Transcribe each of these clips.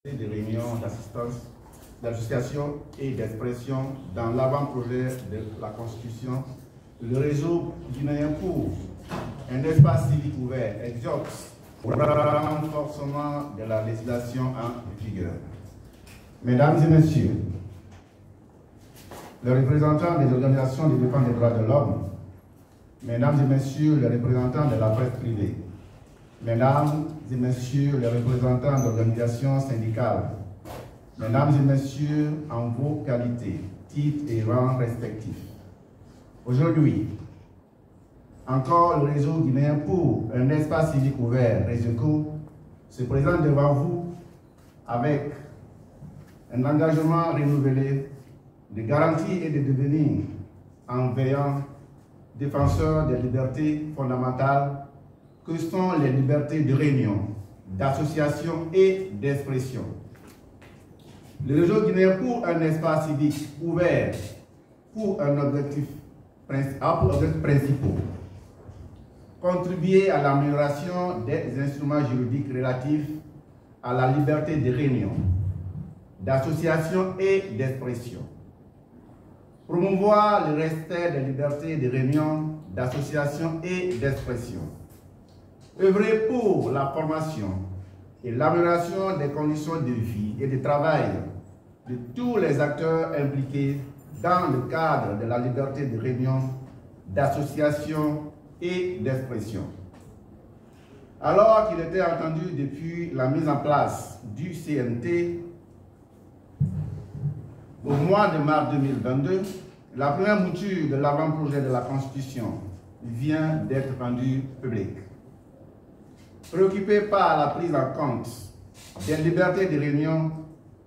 des réunions d'assistance, d'association et d'expression dans l'avant-projet de la Constitution, le réseau guinéen pour un espace civique ouvert exhorte au renforcement de la législation en vigueur. Mesdames et messieurs, les représentants des organisations de défense des droits de l'homme, mesdames et messieurs les représentants de la presse privée, mesdames et messieurs les représentants d'organisations syndicales, mesdames et messieurs en vos qualités, titres et rangs respectifs. Aujourd'hui, encore le réseau guinéen pour un espace civique ouvert, RESECO, se présente devant vous avec un engagement renouvelé de garantir et de devenir en veillant défenseur des libertés fondamentales que sont les libertés de réunion, d'association et d'expression. Le réseau guinéen pour un espace civique ouvert pour un objectif principal, contribuer à l'amélioration des instruments juridiques relatifs à la liberté de réunion, d'association et d'expression. Promouvoir le respect des libertés de réunion, d'association et d'expression. Œuvrer pour la formation et l'amélioration des conditions de vie et de travail de tous les acteurs impliqués dans le cadre de la liberté de réunion, d'association et d'expression. Alors qu'il était entendu depuis la mise en place du CNT, au mois de mars 2022, la première mouture de l'avant-projet de la Constitution vient d'être rendue publique. Préoccupé par la prise en compte des libertés de réunion,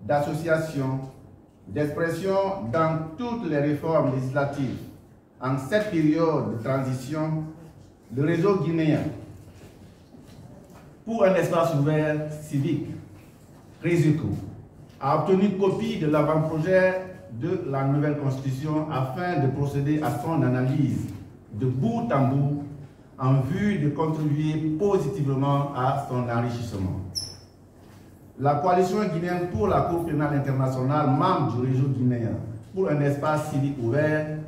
d'association, d'expression dans toutes les réformes législatives en cette période de transition, le réseau guinéen pour un espace ouvert civique, RESECO, a obtenu copie de l'avant-projet de la nouvelle Constitution afin de procéder à son analyse de bout en bout en vue de contribuer positivement à son enrichissement. La coalition guinéenne pour la Cour pénale internationale, membre du réseau guinéen pour un espace civique ouvert,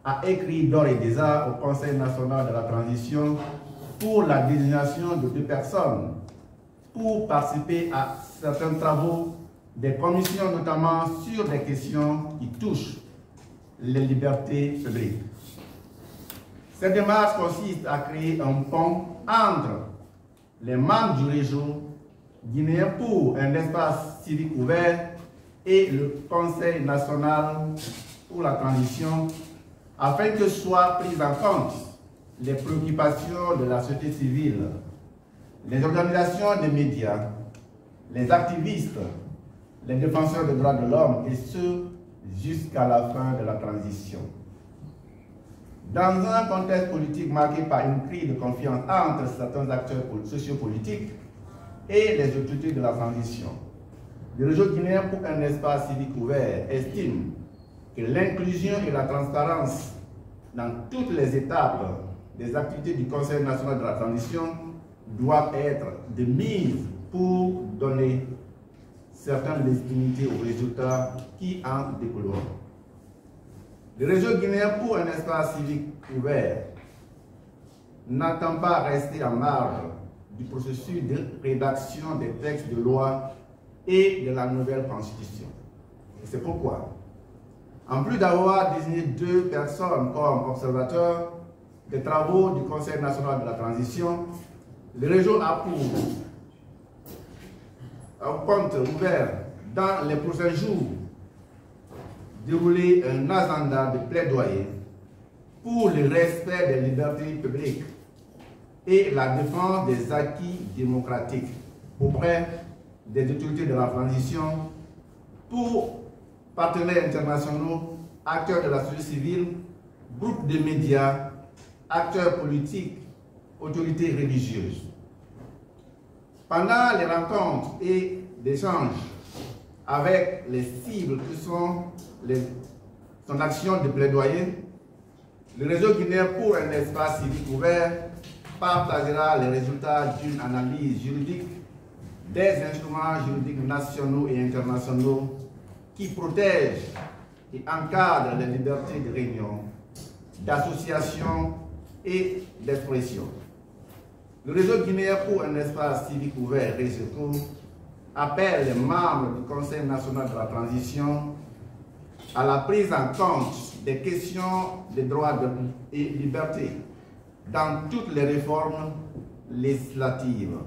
a écrit d'ores et déjà au Conseil national de la transition pour la désignation de 2 personnes pour participer à certains travaux des commissions, notamment sur des questions qui touchent les libertés publiques. Cette démarche consiste à créer un pont entre les membres du réseau guinéen pour un espace civique ouvert et le Conseil national pour la transition, afin que soient prises en compte les préoccupations de la société civile, les organisations des médias, les activistes, les défenseurs des droits de l'homme, et ce, jusqu'à la fin de la transition. Dans un contexte politique marqué par une crise de confiance entre certains acteurs sociopolitiques et les autorités de la transition, le réseau guinéen pour un espace civique ouvert estime que l'inclusion et la transparence dans toutes les étapes des activités du Conseil national de la transition doivent être de mise pour donner certaines légitimités aux résultats qui en découleront. Le réseau guinéen pour un espace civique ouvert n'entend pas rester en marge du processus de rédaction des textes de loi et de la nouvelle Constitution. C'est pourquoi, en plus d'avoir désigné 2 personnes comme observateurs des travaux du Conseil national de la transition, le réseau a pour un compte ouvert dans les prochains jours dérouler un agenda de plaidoyer pour le respect des libertés publiques et la défense des acquis démocratiques auprès des autorités de la transition pour partenaires internationaux, acteurs de la société civile, groupes de médias, acteurs politiques, autorités religieuses. Pendant les rencontres et l'échange avec les cibles que sont son action de plaidoyer, le réseau guinéen pour un espace civique ouvert partagera les résultats d'une analyse juridique des instruments juridiques nationaux et internationaux qui protègent et encadrent les libertés de réunion, d'association et d'expression. Le réseau guinéen pour un espace civique ouvert, RESECO, appelle les membres du Conseil national de la transition à la prise en compte des questions des droits et libertés dans toutes les réformes législatives.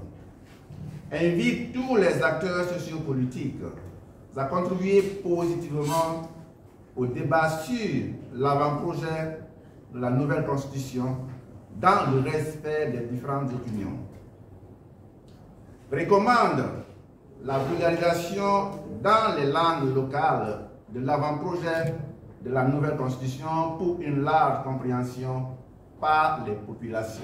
Invite tous les acteurs sociopolitiques à contribuer positivement au débat sur l'avant-projet de la nouvelle constitution dans le respect des différentes opinions. Recommande la vulgarisation dans les langues locales de l'avant-projet de la nouvelle constitution pour une large compréhension par les populations.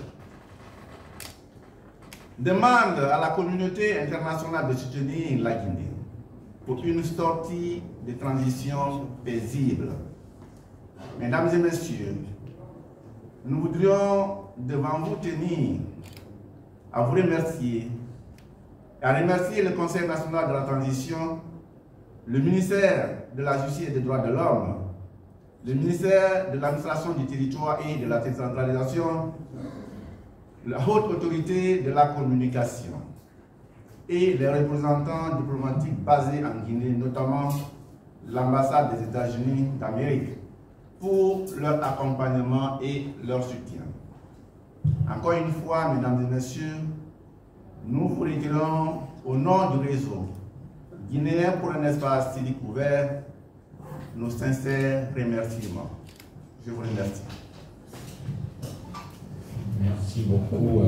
Demande à la communauté internationale de soutenir la Guinée pour une sortie de transition paisible. Mesdames et messieurs, nous voudrions devant vous tenir à vous remercier et à remercier le Conseil national de la transition, le ministère de la Justice et des Droits de l'Homme, le ministère de l'Administration du Territoire et de la Décentralisation, la haute autorité de la communication et les représentants diplomatiques basés en Guinée, notamment l'ambassade des États-Unis d'Amérique, pour leur accompagnement et leur soutien. Encore une fois, mesdames et messieurs, nous vous retirons au nom du réseau guinéen pour un espace civique ouvert nos sincères remerciements. Je vous remercie. Merci beaucoup.